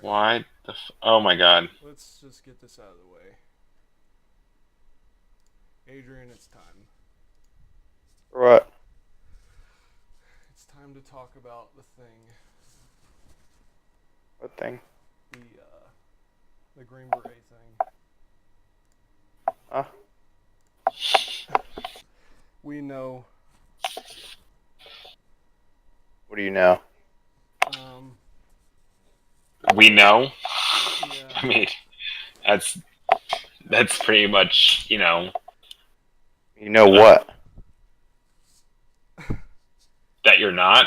Alright, Why oh my god. let's just get this out of the way. Adrian, it's time. What? It's time to talk about the thing. What thing? The Green Beret thing. Huh? We know. What do you know? Um, We know. yeah. I mean, that's that's pretty much, You know uh, what? that you're not.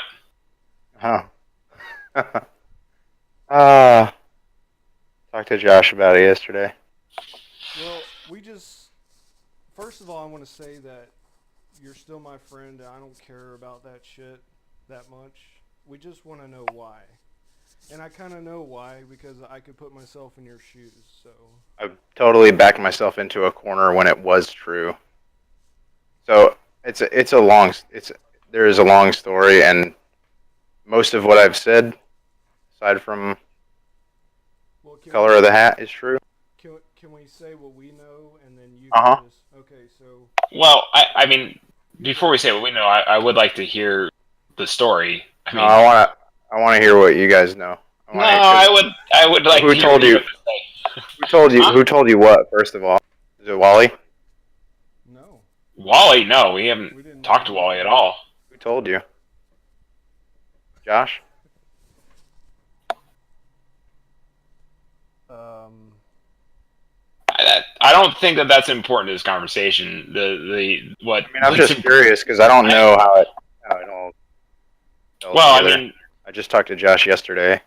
Huh? uh, talked to Josh about it yesterday. Well, we just. First of all, I want to say that you're still my friend and I don't care about that shit that much. We just want to know why. And I kind of know why because I could put myself in your shoes, so. I totally backed myself into a corner when it was true. So it's a long there is a long story, and most of what I've said, aside from Well, color of the hat, is true. can we say what we know and then you Uh can huh. just. Okay, so. Well, I mean, Here's before what. we say what we know, I would like to hear the story. I No, mean, I want to hear what you guys know. I no, want to because I would like who to hear told what you you have to say. Huh? who told you what? First of all, is it Wally? No, Wally? No, we haven't we didn't know talked to who you Wally at were. all. Who told you? Josh? Um, I don't think that that's important to this conversation. The what I mean, I'm what's just important. curious because I don't know how it all fell Well, I together. mean, I just talked to Josh yesterday.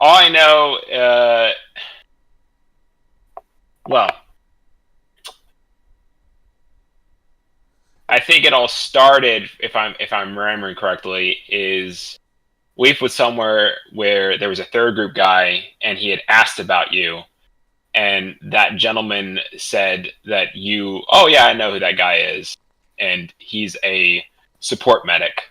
all I know, well, I think it all started, if I'm remembering correctly, is Leaf was somewhere where there was a third group guy, and he had asked about you, and that gentleman said that you, oh yeah, I know who that guy is, and he's a support medic.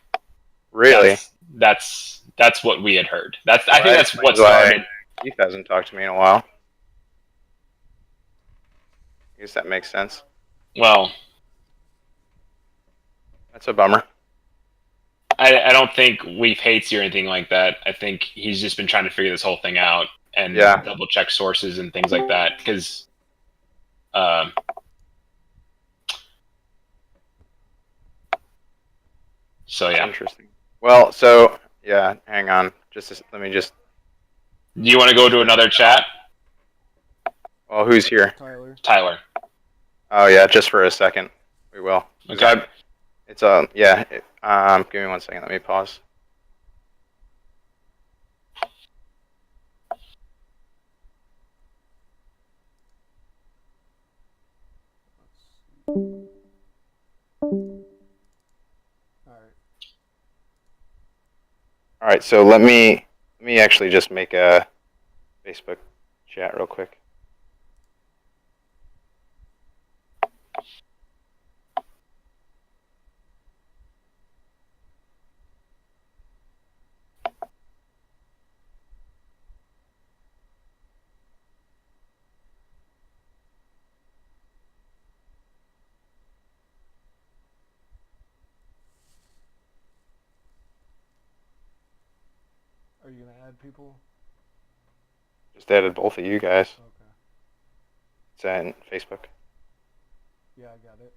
Really? That's what we had heard. I Well, think that that's what explains why started. Keith hasn't talked to me in a while. I guess that makes sense. Well, That's a bummer. I don't think Leaf hates you or anything like that. I think he's just been trying to figure this whole thing out and Yeah, double check sources and things like that. Because, um, so that's yeah. interesting. Well, so yeah, hang on. Let me just Do you want to go finish to this. another chat, Well, who's here? Tyler. Tyler? Oh yeah, just for a second. We will. Because Okay. it's yeah. Give me one second. Let me pause. All right. All right, so let me actually just make a Facebook chat real quick. Are you gonna add people? Just added both of you guys. Okay. It's in Facebook. Yeah, I got it.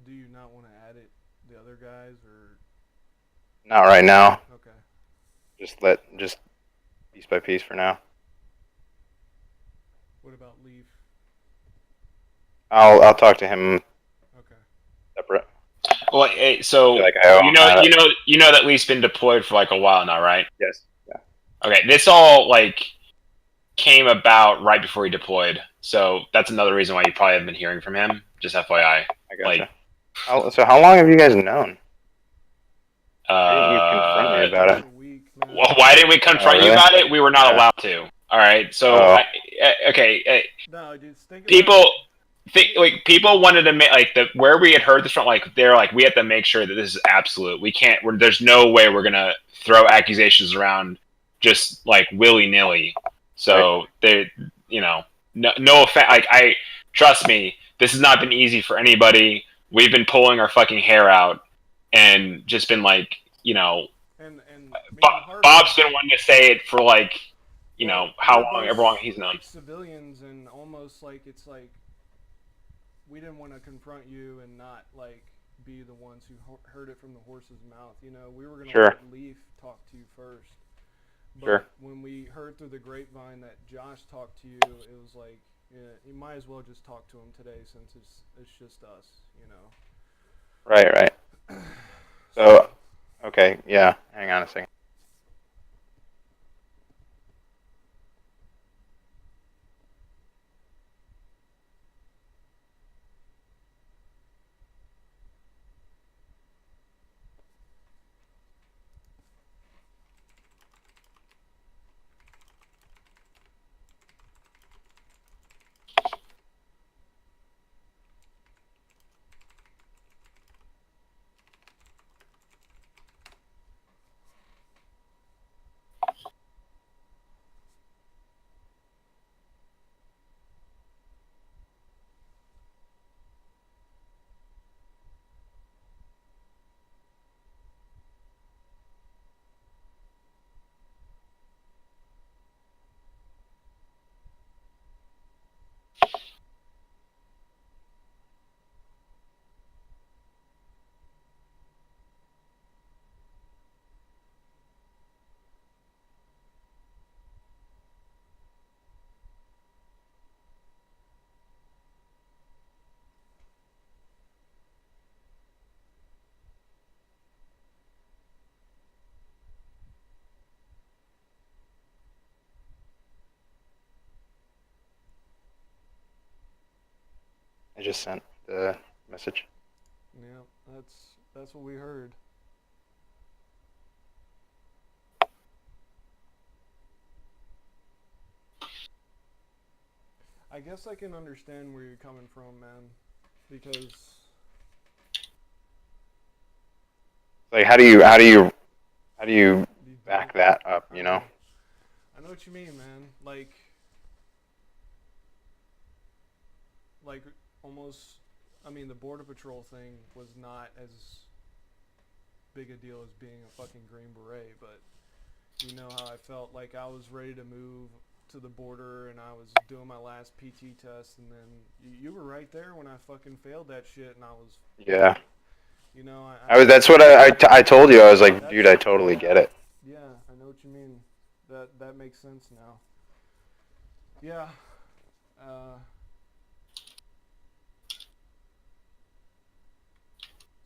Do you not want to add it the other guys, or Not right now. okay? Just piece by piece for now. What about Leaf? I'll talk to him Okay. separate. Well, so Like I owe him that. you know that Lee's been deployed for like a while now, right? Yes. Yeah. Okay, this all like came about right before he deployed, so that's another reason why you probably haven't been hearing from him. Just FYI. I gotcha. So how long have you guys known? Why didn't you confront me about it? A week, man. Well, why didn't we confront really? you about it? We were not Yeah. allowed to. All right, so Oh. okay, No, dude. Think people. about Like people wanted to make like where we had heard this from, like they're like, we have to make sure that this is absolute. We can't. There's no way we're gonna throw accusations around just like willy nilly. So they, no offense. Like I trust me, this has not been easy for anybody. We've been pulling our fucking hair out and just been like, and me and Bob's been wanting to say it for like, how long? both, Ever long he's known. like civilians, and almost like it's like we didn't want to confront you and not like be the ones who heard it from the horse's mouth. We were gonna Sure. let Leaf talk to you first. But Sure. when we heard through the grapevine that Josh talked to you, it was like, you might as well just talk to him today since it's just us. Right. So, okay, yeah. Hang on a second. I just sent the message. Yeah, that's what we heard. I guess I can understand where you're coming from, man, because Like, how do you back that up? I know what you mean, man. Like almost. I mean, the Border Patrol thing was not as big a deal as being a fucking Green Beret, but you know how I felt like I was ready to move to the border and I was doing my last PT test, and then you were right there when I fucking failed that shit, and I was, Yeah. That's what I told you. I was like, dude, I totally get it. Yeah, I know what you mean. That makes sense now. Yeah.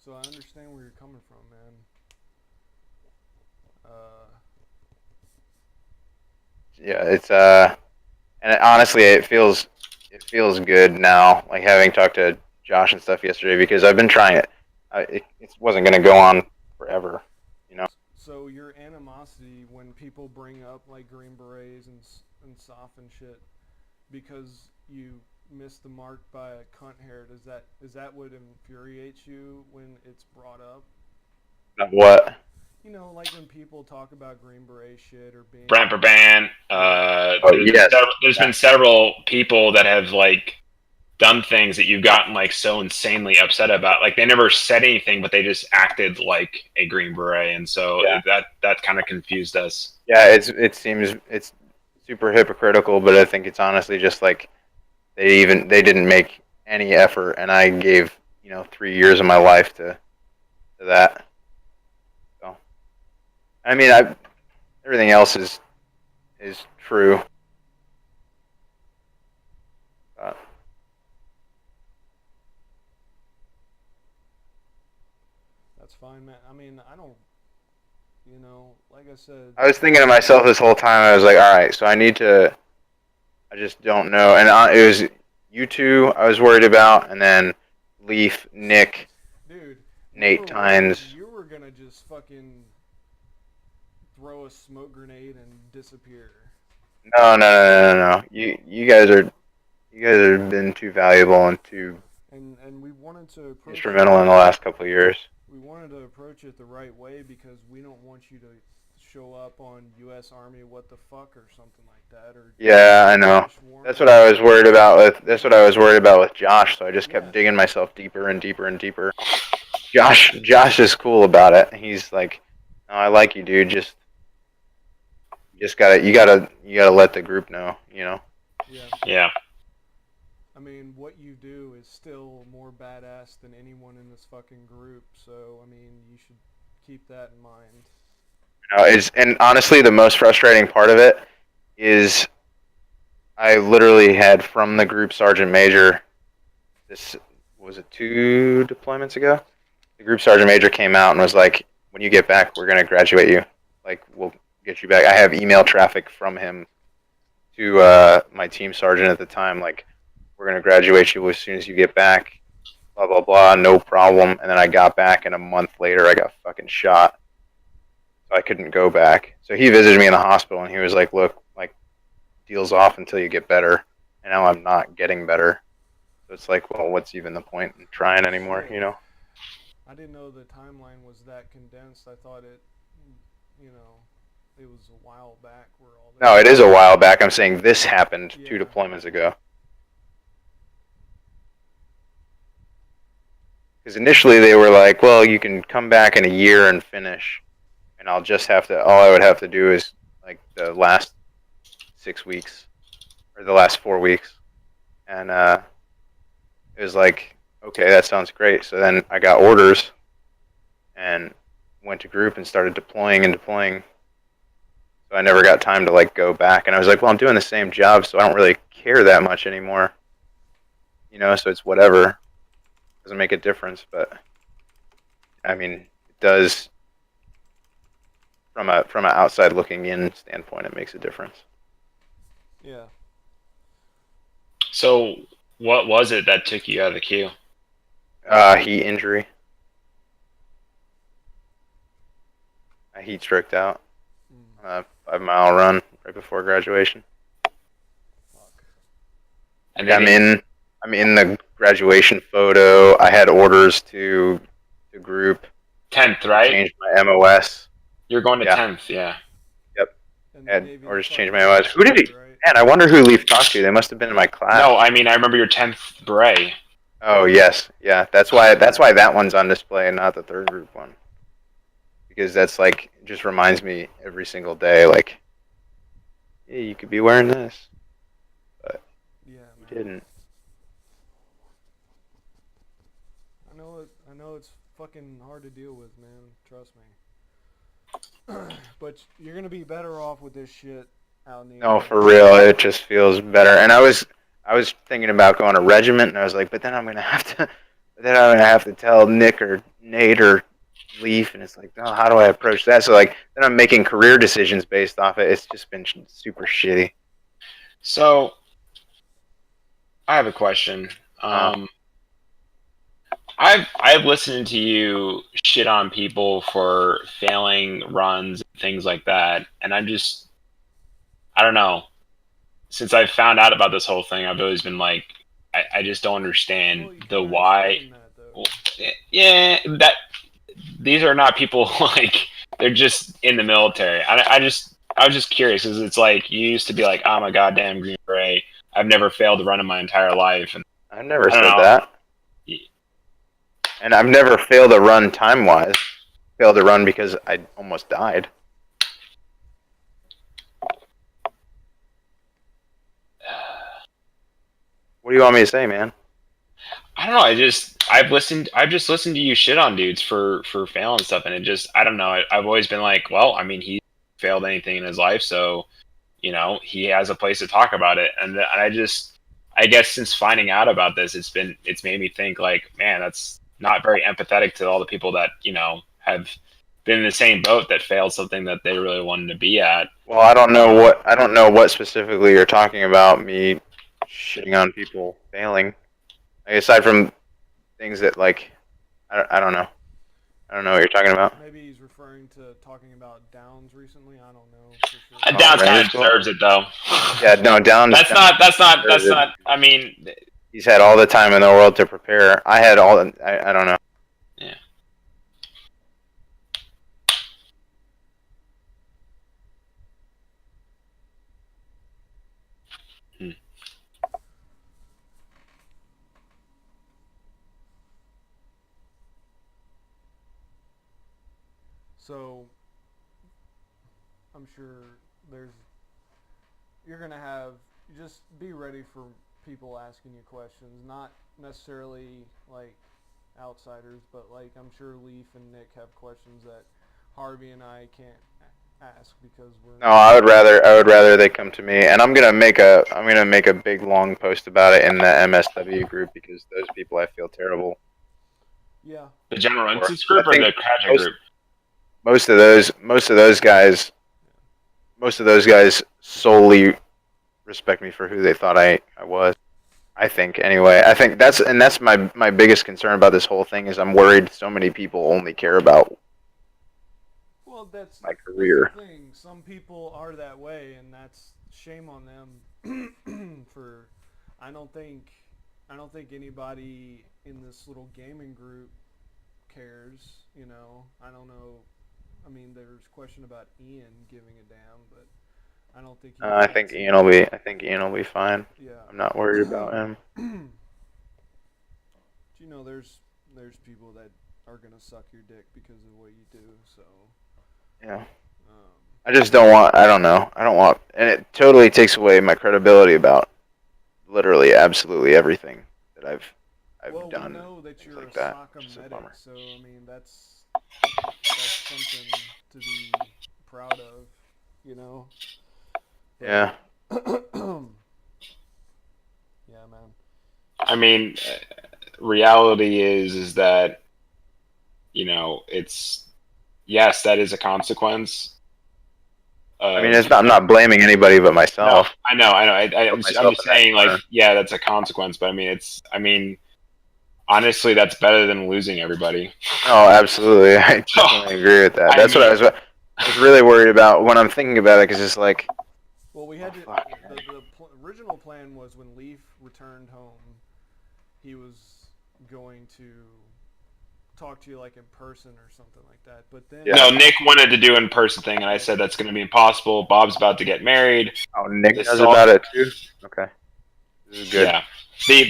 So I understand where you're coming from, man. Yeah, it's and honestly, it feels good now, like having talked to Josh and stuff yesterday, because I've been trying it. It wasn't gonna go on forever, So your animosity when people bring up like Green Berets and SOF and shit because you missed the mark by a cunt hair, is that what infuriates you when it's brought up? What? Like when people talk about Green Beret shit or being Brent Burban. Yes. There's been several people that have like done things that you've gotten like so insanely upset about. Like they never said anything, but they just acted like a Green Beret, and so that kind of confused us. Yeah, it seems it's super hypocritical, but I think it's honestly just like they didn't make any effort, and I gave 3 years of my life to to that. So, I mean, everything else is true. But That's fine, man. I mean, I don't, like I said, I was thinking to myself this whole time. I was like, all right, so I need to. I just don't know. And it was you two I was worried about, and then Leaf, Nick, dude, we Nate were Tynes. worried you were gonna just fucking throw a smoke grenade and disappear. No. You guys have been too valuable and too And we wanted to approach instrumental in the last couple of years. we wanted to approach it the right way because we don't want you to show up on U.S. Army what the fuck or something like that. Or Yeah, I know. That's what I was worried about with. That's what I was worried about with Josh. So I just kept digging myself deeper and deeper and deeper. Josh is cool about it. He's like, "No, I like you, dude. Just gotta you gotta let the group know, you know." Yeah. Yeah. I mean, what you do is still more badass than anyone in this fucking group. So I mean, you should keep that in mind. And honestly, the most frustrating part of it is I literally had from the group sergeant major. This was it 2 deployments ago. The group sergeant major came out and was like, "When you get back, we're gonna graduate you. Like, we'll get you back." I have email traffic from him to my team sergeant at the time, like, "We're gonna graduate you as soon as you get back." Blah blah blah, no problem. And then I got back, and a month later, I got fucking shot. So I couldn't go back. So he visited me in the hospital, and he was like, "Look, like, deal's off until you get better." And now I'm not getting better. So it's like, well, what's even the point in trying anymore, you know? I didn't know the timeline was that condensed. I thought it, it was a while back where all that. No, it is a while back. I'm saying this happened 2 deployments ago. Because initially they were like, well, you can come back in a year and finish, and all I would have to do is like the last 6 weeks or the last 4 weeks, and it was like, okay, that sounds great. So then I got orders, and went to group and started deploying and deploying. So I never got time to like go back, and I was like, well, I'm doing the same job, so I don't really care that much anymore, you know. So it's whatever. Doesn't make a difference, but I mean, it does from a outside looking in standpoint. It makes a difference. Yeah. So, what was it that took you out of the queue? Heat injury. I heat stroked out. 5 mile run right before graduation. Fuck. And I'm in the graduation photo. I had orders to group 10th, right? change my MOS. You're going to Yeah. 10th, yeah. And Had they gave you orders the change fucking my MOS. Who did he? right? Man, I wonder who Leaf talked to. They must have been in my class. No, I mean I remember your 10th beret. Oh yes, yeah. That's why that one's on display and not the third group one. Because that's like just reminds me every single day, like, yeah, you could be wearing this, but Yeah, you man. didn't. I know it's fucking hard to deal with, man. Trust me. But you're gonna be better off with this shit out in the No, open. for real, it just feels better. And I was thinking about going to regiment, and I was like, but then I'm gonna have to tell Nick or Nate or Leaf, and it's like, oh, how do I approach that? So like, then I'm making career decisions based off it. It's just been super shitty. So, I have a question. I've listened to you shit on people for failing runs and things like that, and I don't know. Since I've found out about this whole thing, I've always been like, I just don't understand Well, you the kinda why. explained that, though. Yeah, that these are not people like they're just in the military. I was just curious because it's like you used to be like, I'm a goddamn Green Beret. I've never failed to run in my entire life, and I've never I don't said know. that, and I've never failed a run time wise. Failed a run because I almost died. What do you want me to say, man? I don't know. I've just listened to you shit on dudes for failing stuff, and it just, I don't know. I've always been like, well, I mean, he failed anything in his life, so he has a place to talk about it, and I guess since finding out about this, it's made me think like, man, that's not very empathetic to all the people that have been in the same boat that failed something that they really wanted to be at. Well, I don't know what specifically you're talking about. Me shitting on people failing. Like, aside from things that like, I don't know. I don't know what you're talking about. Maybe he's referring to talking about Downs recently. I don't know for sure. Downs kind Rangers of deserves it though. Yeah, no, Downs. That's not. I mean, He's had all the time in the world to prepare. I had all. I don't know. yeah. So I'm sure you're gonna have, just be ready for people asking you questions, not necessarily like outsiders, but like I'm sure Leaf and Nick have questions that Harvey and I can't ask because we're. No, I would rather they come to me, and I'm gonna make a big long post about it in the MSW group because those people I feel terrible. Yeah. The general instance group or the Kraken group? Most of those guys solely respect me for who they thought I was. I think anyway. I think that's my biggest concern about this whole thing is I'm worried so many people only care about That's my career. That's the thing. Some people are that way, and that's shame on them. For I don't think anybody in this little gaming group cares. I don't know. I mean, there's a question about Ian giving a damn, but I don't think. I think Ian will be fine. Yeah. I'm not worried about him. There's people that are gonna suck your dick because of what you do. So. Yeah. I just don't want. I don't know. I don't want, and it totally takes away my credibility about literally absolutely everything that I've done. We know that you're like a that. soccer It's a medic, bummer. so I mean that's something to be proud of, But, Yeah. yeah, man. I mean, reality is that it's, yes, that is a consequence. I mean, I'm not blaming anybody but myself. No, I know. I'm just saying, like, yeah, that's a consequence. But I mean, honestly, that's better than losing everybody. Oh, absolutely. I definitely agree with that. That's what I was really worried about when I'm thinking about it, because it's like. Well, we had the original plan was when Leaf returned home, he was going to talk to you like in person or something like that. But then no, Nick wanted to do an in-person thing, and I said that's going to be impossible. Bob's about to get married. Oh, Nick knows about it too. Okay, this is good. Yeah,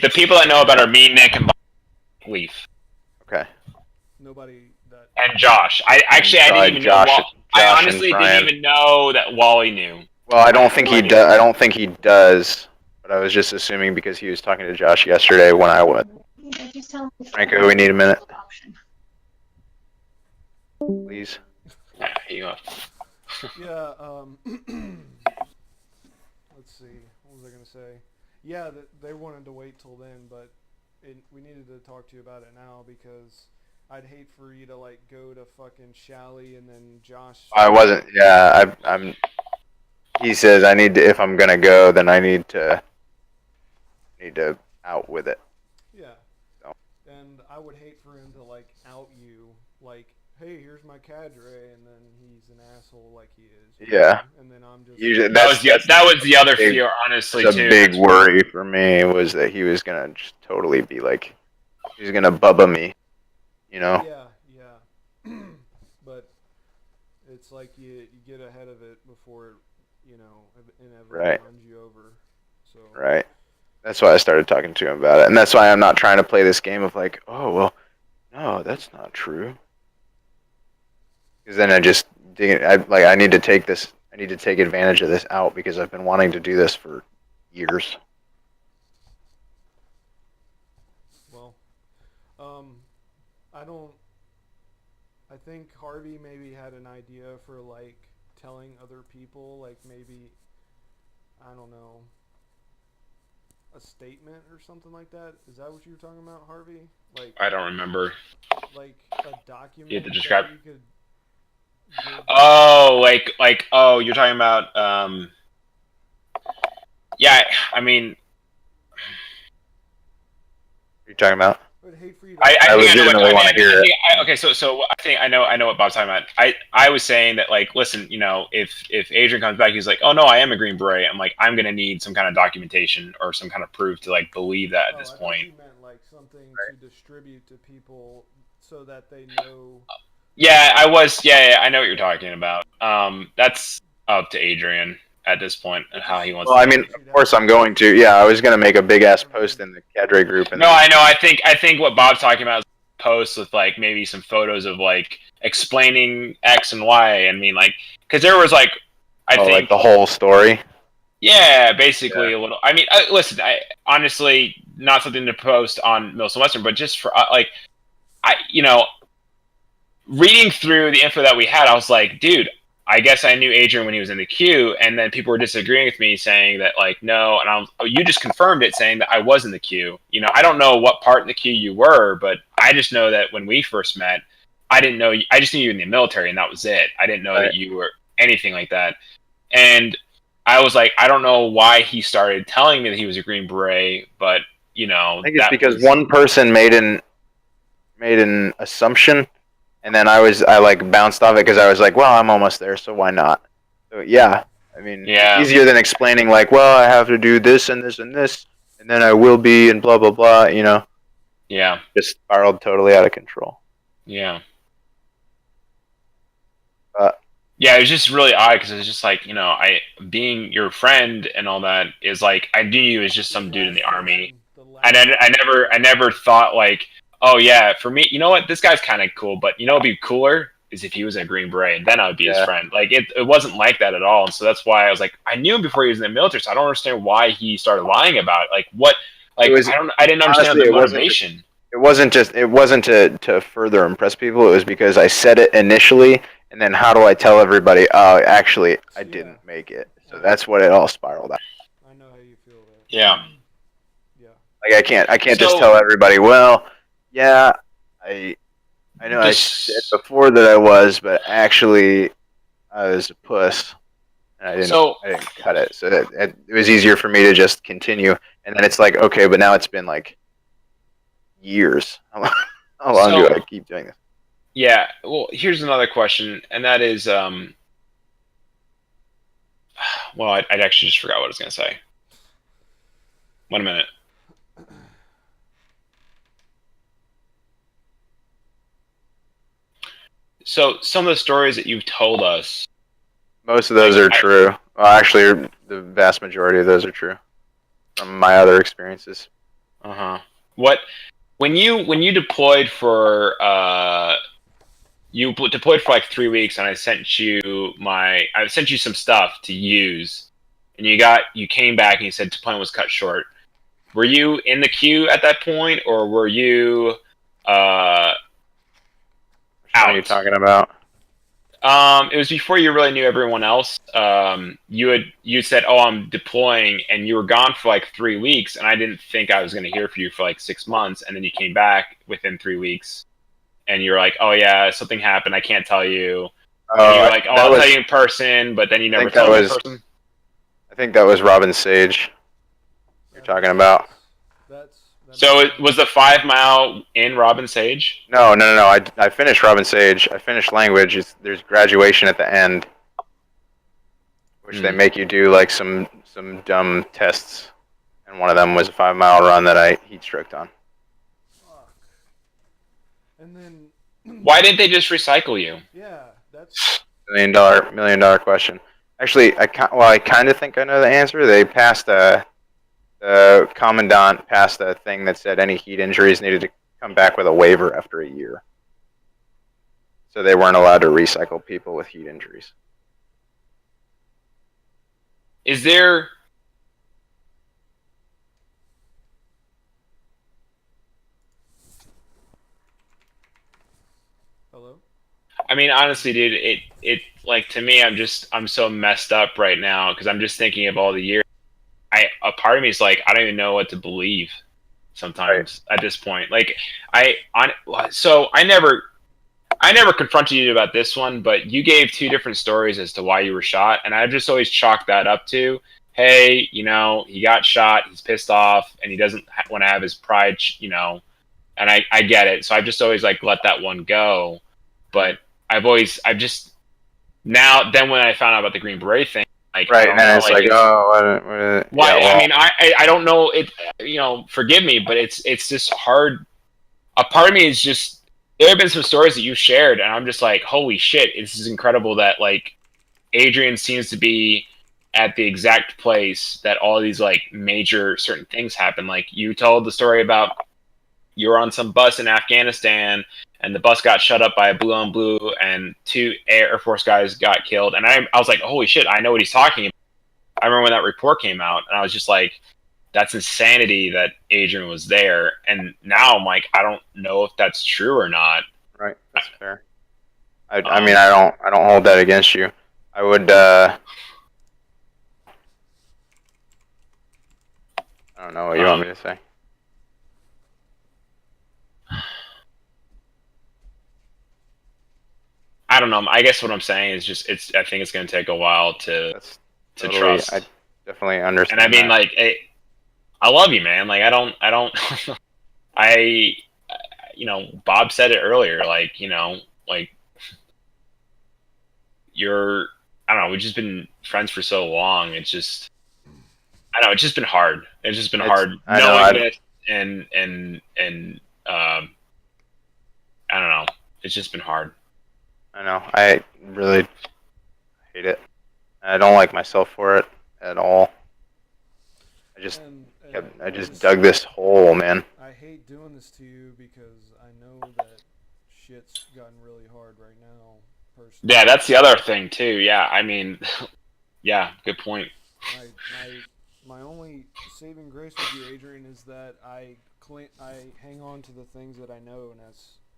the people I know about are me, Nick, and Bob, Leaf. Okay. Nobody that. And Josh. I didn't even know. I honestly didn't even know that Wally knew. Well, I don't think he does. I don't think he does. But I was just assuming because he was talking to Josh yesterday when I went. Franco, we need a minute. Please. Yeah, let's see. What was I going to say? Yeah, they wanted to wait till then, but we needed to talk to you about it now because I'd hate for you to, like, go to fucking Shally and then Josh... I wasn't, yeah, I'm... He says I need to, if I'm going to go, then I need to out with it. Yeah. So. And I would hate for him to, like, out you, like, hey, here's my cadre, and then he's an asshole like he is. Yeah. And then I'm just... Usually, that was the other fear, honestly, too. The big worry for me was that he was going to just totally be like, he was going to bubba me, Yeah. But it's like you get ahead of it before it, inevitably runs you over. So. Right. That's why I started talking to him about it. And that's why I'm not trying to play this game of like, oh, well, no, that's not true. Because then I need to take advantage of this out because I've been wanting to do this for years. Well, I don't. I think Harvey maybe had an idea for like telling other people, like maybe I don't know, a statement or something like that. Is that what you were talking about, Harvey? I don't remember. Like a You have document to describe. that you could give. Oh, like you're talking about. Yeah, I mean, You're talking about? I would hate for you to. I I think I know what legitimately want to I hear it. think okay. So I think I know what Bob's talking about. I was saying that like, listen, you know, if Adrian comes back, he's like, oh no, I am a Green Beret. I'm like, I'm gonna need some kind of documentation or some kind of proof to like believe that at Oh, this I thought point. you meant like something to distribute to people so that they know. Yeah, I was. Yeah, I know what you're talking about. That's up to Adrian at this point and how he wants Well, to I do mean, it. of course I'm going to. Yeah, I was gonna make a big ass post in the cadre group, and No, then I know. I think what Bob's talking about is posts with like maybe some photos of like explaining X and Y. I mean, like, because there was like, I like think, the whole story. yeah, basically a little. I mean, listen, I honestly not something to post on Milson Western, but just for like, you know, reading through the info that we had, I was like, dude, I guess I knew Adrian when he was in the queue, and then people were disagreeing with me, saying that like no, and you just confirmed it, saying that I was in the queue. You know, I don't know what part in the queue you were, but I just know that when we first met, I didn't know. I just knew you were in the military, and that was it. I didn't know Right. that you were anything like that, and I was like, I don't know why he started telling me that he was a Green Beret, but you know, I think it's that because was one person made an assumption, and then I like bounced off it because I was like, well, I'm almost there, so why not? So yeah, I mean, it's yeah, easier than explaining like, well, I have to do this and this and this, and then I will be, and blah blah blah. You know, yeah, just spiraled totally out of control. yeah. Uh, Yeah, it was just really odd because it was just like, you know, I being your friend and all that is like I knew you as just The some dude in the last army, person. The and last. I never thought like, oh yeah, for me, you know what, this guy's kind of cool, but you know, what'd be cooler is if he was in a Green Beret, and then I would be his yeah, friend. Like it wasn't like that at all, and so that's why I was like, I knew him before he was in the military, so I don't understand why he started lying about it. Like what, it like was I didn't understand honestly, the it wasn't. motivation. It wasn't to further impress people. It was because I said it initially, and then how do I tell everybody? Oh, actually, I Yeah. didn't make it. So that's what it all spiraled out. I know how you feel. That. Yeah. Yeah. Like I can't just So tell everybody. Well, yeah, I know I said this, before that I was, but actually I was a puss, and so I didn't cut it. So it was easier for me to just continue. And then it's like, okay, but now it's been like years. How long do so I keep doing this? yeah. Well, here's another question, and that is, well, I'd actually just forgot what I was gonna say. 1 minute. So some of the stories that you've told us, Most of those like, are true. Well, actually, the vast majority of those are true from my other experiences. uh huh. What when you deployed for deployed for like 3 weeks, and I sent you some stuff to use, and you came back and you said deployment was cut short. Were you in the queue at that point, or were you uh, Which one are you out? talking about? It was before you really knew everyone else. You said, "Oh, I'm deploying," and you were gone for like 3 weeks, and I didn't think I was going to hear from you for like 6 months, and then you came back within 3 weeks, and you're like, "Oh yeah, something happened. I can't tell you." And you're like, "Oh, That I'll tell was. you in person," but then you I never think that told me in was. person. I think that was Robin Sage. You're talking about? That's. That So makes it was the 5 mile in Robin Sage. No. I finished Robin Sage. I finished language. There's graduation at the end, which they make you do like some dumb tests, and one of them was a 5 mile run that I heat stroked on. Fuck. And then. Why didn't they just recycle you? Yeah, that's. $1 million question. Actually, I kind of think I know the answer. They passed the commandant passed a thing that said any heat injuries needed to come back with a waiver after a year. So they weren't allowed to recycle people with heat injuries. Is there I mean, honestly, dude, it like to me, I'm so messed up right now because I'm just thinking of all the years. A part of me is like, I don't even know what to believe sometimes at this point. Like, so I never confronted you about this one, but you gave two different stories as to why you were shot, and I've just always chalked that up to, hey, he got shot, he's pissed off, and he doesn't want to have his pride, and I get it. So I've just always like let that one go, but I've just now then when I found out about the Green Beret thing, like I Right, don't and know, it's like like, why? yeah, well, I mean, I don't know it. Forgive me, but it's just hard. A part of me is just there have been some stories that you shared, and I'm just like, holy shit, this is incredible that like Adrian seems to be at the exact place that all these like major certain things happen. Like you told the story about you were on some bus in Afghanistan and the bus got shut up by a blue on blue and two Air Force guys got killed. And I was like, holy shit, I know what he's talking about. I remember when that report came out and I was just like, that's insanity that Adrian was there. And now I'm like, I don't know if that's true or not. right, that's fair. I mean, I don't hold that against you. I would, I don't know what you want me to say. I don't know. I guess what I'm saying is just I think it's going to take a while to That's to totally, trust. I definitely understand. And I mean, that. like, I love you, man. Like, I don't, I, Bob said it earlier. Like, like you're, I don't know. We've just been friends for so long. It's just, I don't know. It's just been hard. It's just been hard I know, knowing this and I don't know. It's just been hard. I know. I really hate it. I don't like myself for it at all. I just I just dug this hole, man. I hate doing this to you because I know that shit's gotten really hard right now, personally. Yeah, that's the other thing too. Yeah, I mean, yeah, good point. My only saving grace with you, Adrian, is that I hang on to the things that I know, and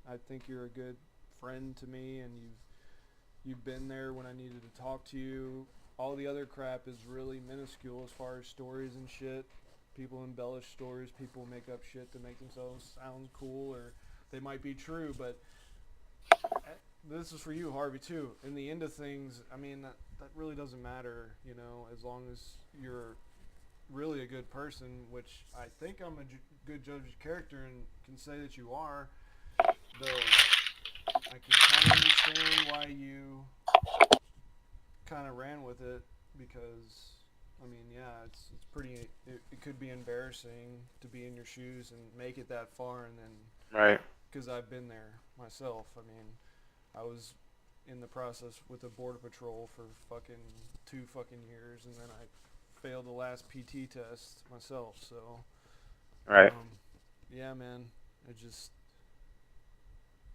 I think you're a good friend to me, and you've been there when I needed to talk to you. All the other crap is really minuscule as far as stories and shit. People embellish stories. People make up shit to make themselves sound cool, or they might be true. But this is for you, Harvey, too. In the end of things, I mean, that really doesn't matter, as long as you're really a good person, which I think I'm a good judge of character and can say that you are. Though I can kind of understand why you kind of ran with it because, I mean, yeah, it's pretty. It could be embarrassing to be in your shoes and make it that far, and then Right. because I've been there myself. I mean, I was in the process with the border patrol for fucking 2 fucking years, and then I failed the last PT test myself. So, Right. Yeah, man,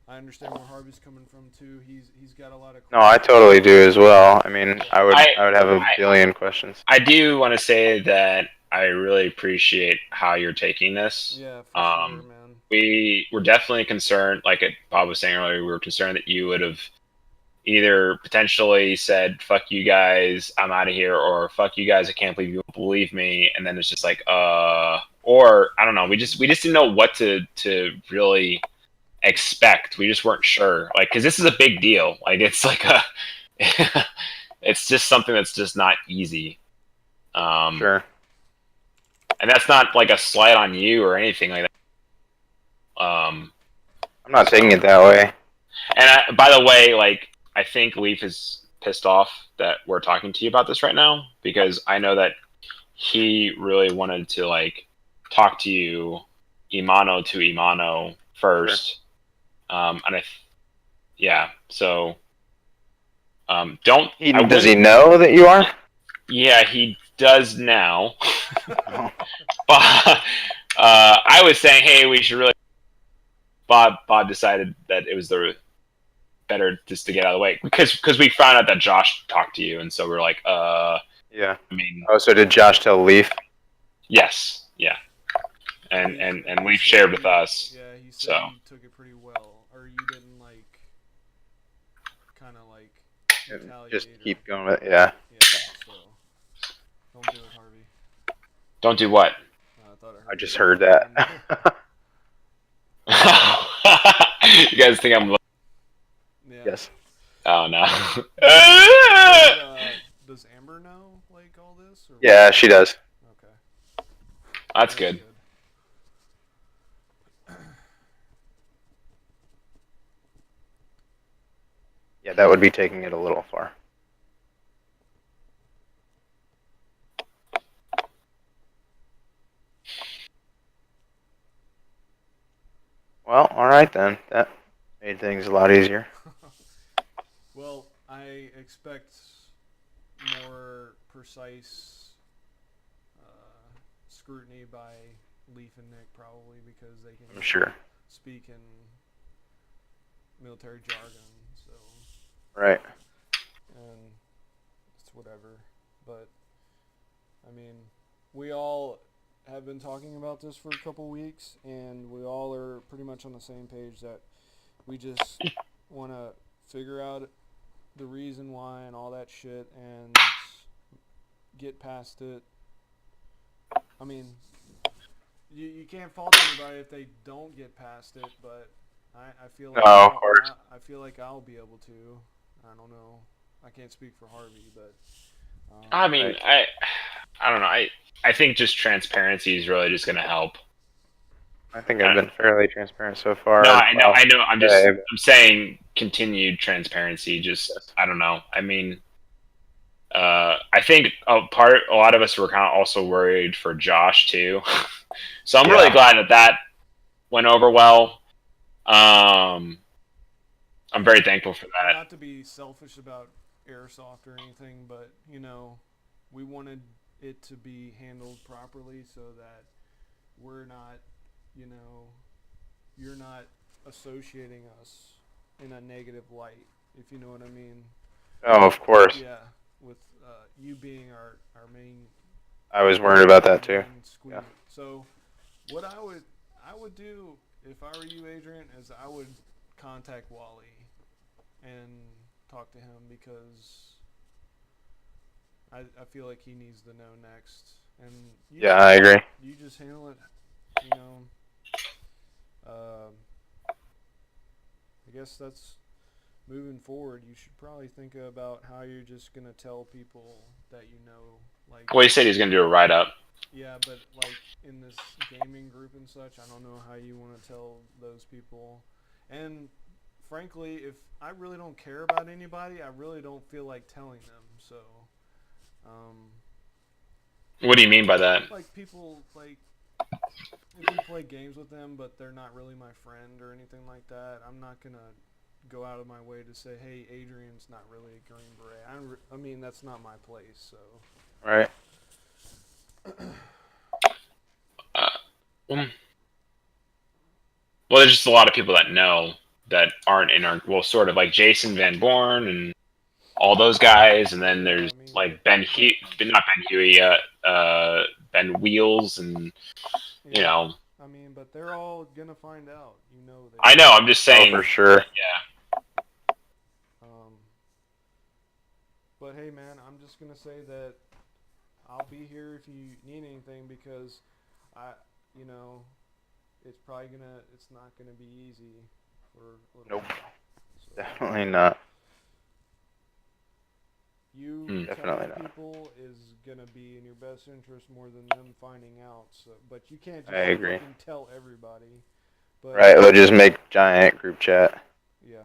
I understand where Harvey's coming from too. He's got a lot of. No, I totally do as well. I mean, I would have a billion questions. I do want to say that I really appreciate how you're taking this. Yeah, for sure, man. We were definitely concerned, like Bob was saying earlier, we were concerned that you would have either potentially said, fuck you guys, I'm out of here, or fuck you guys, I can't believe you won't believe me. And then it's just like, or I don't know. We just didn't know what to really expect. We just weren't sure. Like, cause this is a big deal. Like, it's like it's just something that's just not easy. Sure. And that's not like a slight on you or anything like that. I'm not taking it that way. And by the way, like, I think Leaf is pissed off that we're talking to you about this right now because I know that he really wanted to like talk to you, Imano to Imano first. Sure. And yeah. So, don't. Does he know that you are? Yeah, he does now. But I was saying, hey, we should really. Bob decided that it was the better just to get out of the way because we found out that Josh talked to you, and so we're like, yeah. I mean, oh, so did Josh tell Leaf? Yes, yeah, and Leaf shared with us. Yeah, he said so. you took it pretty well, or you didn't like. kind of like And retaliate. just or- keep going with yeah. Yeah. So don't do it, Harvey. Don't do what? I thought I heard. I just you. heard that. You guys think I'm? Yeah. Yes. Oh no. Does Amber know like all this? Or Yeah, she does. Okay. That's good. Yeah, that would be taking it a little far. Well, all right then. That made things a lot easier. Well, I expect more precise scrutiny by Leaf and Nick probably because they can I'm sure. speak in military jargon. So Right. and it's whatever. But I mean, we all have been talking about this for a couple weeks, and we all are pretty much on the same page that we just want to figure out the reason why and all that shit and get past it. I mean, you can't fault anybody if they don't get past it, but I feel like No, of course. I feel like I'll be able to. I don't know. I can't speak for Harvey, but I mean, I don't know. I think just transparency is really just going to help. I think I've been fairly transparent so far. No, I know. Well, I know. I'm just. yeah, I'm saying continued transparency. Just I don't know. I mean, I think a lot of us were kind of also worried for Josh too. So I'm really glad that went over well. I'm very thankful for that. not to be selfish about airsoft or anything, but you know, we wanted it to be handled properly so that we're not, you know, you're not associating us in a negative light, if you know what I mean. Oh, of course. Yeah, with you being our main. I was worried about that too. Squeeze. Yeah. So, what I would do if I were you, Adrian, is I would contact Wally and talk to him because I feel like he needs to know next. And Yeah, I agree. You just handle it, you know. I guess that's moving forward. You should probably think about how you're just gonna tell people that you know, like. Well, he said he's going to do a write up. Yeah, but like in this gaming group and such, I don't know how you want to tell those people. And frankly, if I really don't care about anybody, I really don't feel like telling them. So, What do you mean by that? like people like if we play games with them, but they're not really my friend or anything like that, I'm not gonna go out of my way to say, hey, Adrian's not really a Green Beret. I mean, that's not my place. So. Right. Well, there's just a lot of people that know that aren't in our sort of like Jason Van Born and all those guys, and then there's like Ben Huey, not Ben Huey, Ben Wheels, and you know. I mean, but they're all gonna find out. You know. I know. I'm just saying. Oh, for sure. Yeah. But hey, man, I'm just gonna say that I'll be here if you need anything because you know, it's not gonna be easy for a little Nope. while. So Definitely not. you Definitely telling not. people is gonna be in your best interest more than them finding out. So, but you can't just I agree. fucking tell everybody. But, Right. We'll just make giant group chat. Yeah.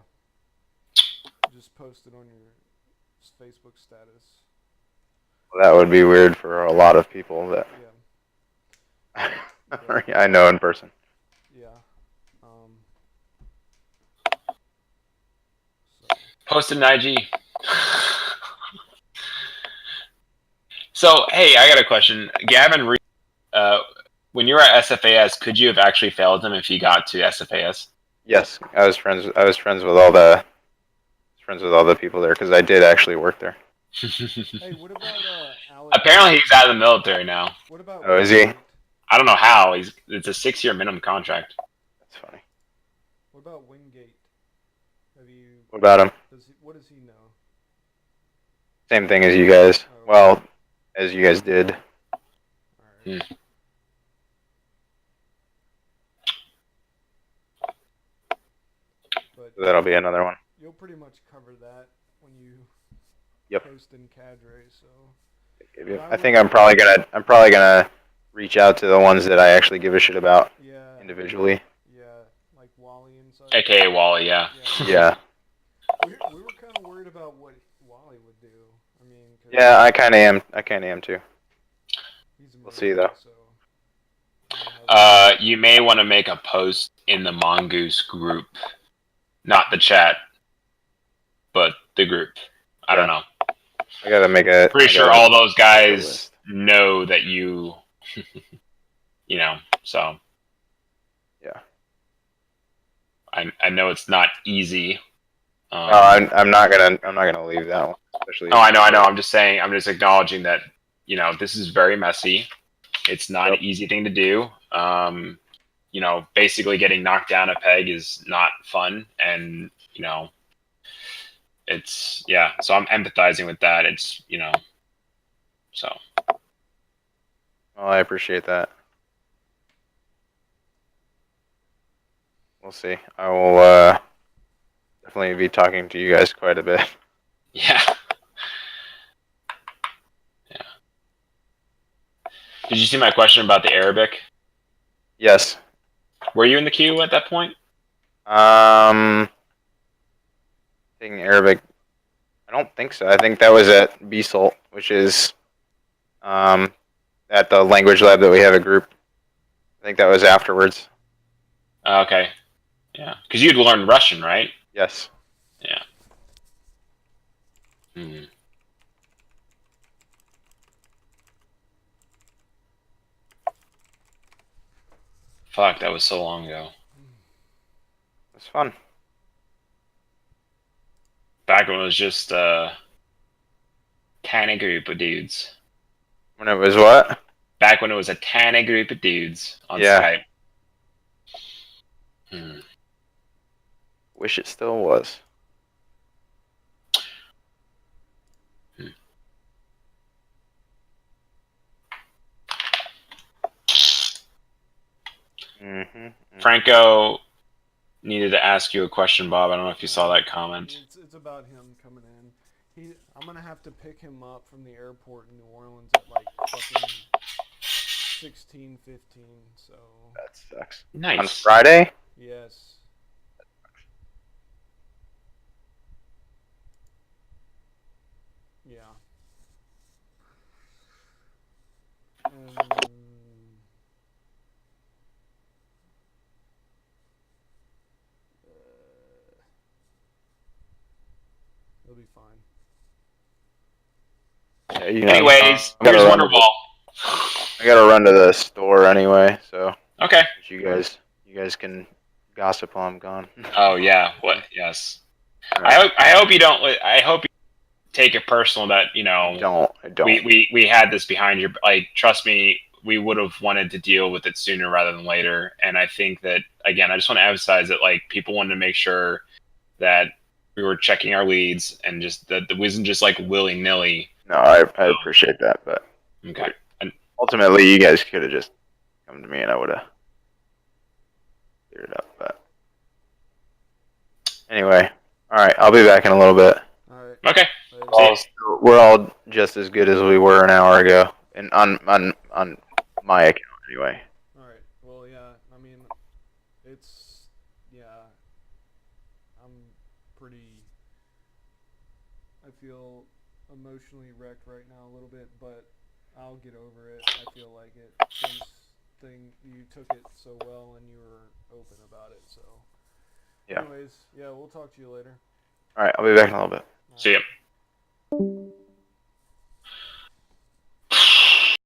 Just post it on your Facebook status. Well, that would be weird for a lot of people that Yeah. I know in person. Yeah. Post it in IG. So, hey, I got a question. Gavin, when you were at SFAS, could you have actually failed him if you got to SFAS? Yes, I was friends with all the people there because I did actually work there. Hey, what about Alex? Apparently, he's out of the military now. What about? Oh, is he? I don't know how. It's a 6-year minimum contract. That's funny. What about Wingate? Have you? What about him? What does he know? Same thing as you guys. Well, as you guys did. All right. But So that'll be another one. you'll pretty much cover that when you Yep. post in Cadre. So I think I'm probably gonna reach out to the ones that I actually give a shit about yeah, individually. yeah, like Wally and such. AKA Wally, yeah. Yeah. We were kind of worried about what Wally would do. I mean, 'cause Yeah, I kind of am. I kind of am too. he's a We'll see, Marine, though. So, You may want to make a post in the Mongoose group, not the chat, but the group. I don't know. I gotta make a. Pretty I sure gotta all those make a guys list. know that you, you know. So Yeah. I know it's not easy. I'm not gonna leave that one. Especially. Oh, I know. I'm just saying. I'm just acknowledging that this is very messy. It's not Yep. an easy thing to do. Basically getting knocked down a peg is not fun, and it's So I'm empathizing with that. It's so. Well, I appreciate that. We'll see. I will definitely be talking to you guys quite a bit. Yeah. Yeah. Did you see my question about the Arabic? Yes. Were you in the queue at that point? Taking Arabic. I don't think so. I think that was at BSOLT, which is at the language lab that we have a group. I think that was afterwards. Okay. Yeah. Because you'd learned Russian, right? Yes. Yeah. Hmm. Fuck, that was so long ago. It was fun. Back when it was just tiny group of dudes. When it was what? Back when it was a tiny group of dudes on Yeah. Skype. Hmm. Wish it still was. Mm-hmm. Franco needed to ask you a question, Bob. I don't know if you saw that comment. It's about him coming in. I'm gonna have to pick him up from the airport in New Orleans at like fucking 16:15. So That sucks. Nice. On Friday? yes. Yeah. It'll be fine. Yeah, you Anyways, I gotta here's run to Wonderwall. I gotta run to the store anyway, so Okay. you guys can gossip while I'm gone. Oh yeah. What? Yes. Alright. I hope you don't. I hope you take it personal that I don't. we had this behind your. Like, trust me, we would have wanted to deal with it sooner rather than later. And I think that, again, I just want to emphasize that, like, people wanted to make sure that we were checking our leads and just that it wasn't just like willy nilly. No, I appreciate that, but Okay. ultimately you guys could have just come to me and I would have cleared it up. But anyway, all right, I'll be back in a little bit. All right. Okay. We're all just as good as we were an hour ago, and on my account anyway. All right. Well, yeah. I mean, it's I'm pretty. I feel emotionally wrecked right now a little bit, but I'll get over it. I feel like it since you took it so well and you were open about it. So, Yeah. anyways, yeah, we'll talk to you later. All right, I'll be back in a little bit. See ya.